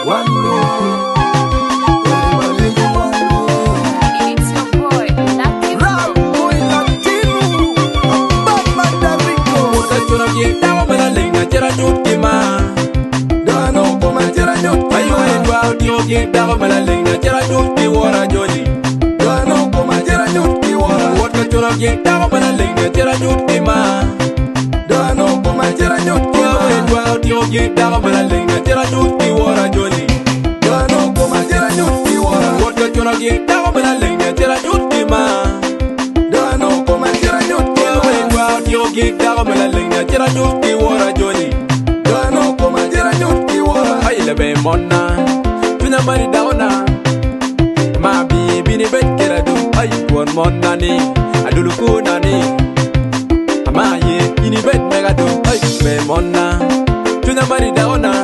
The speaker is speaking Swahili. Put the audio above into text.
It's your boy, Lucky Monna, tuna mari dauna, ma bibi ni bet kera du, ay buon monna ni, adulu kuna ni, ama ye ini bet mega du, ay me monna, tuna mari dauna.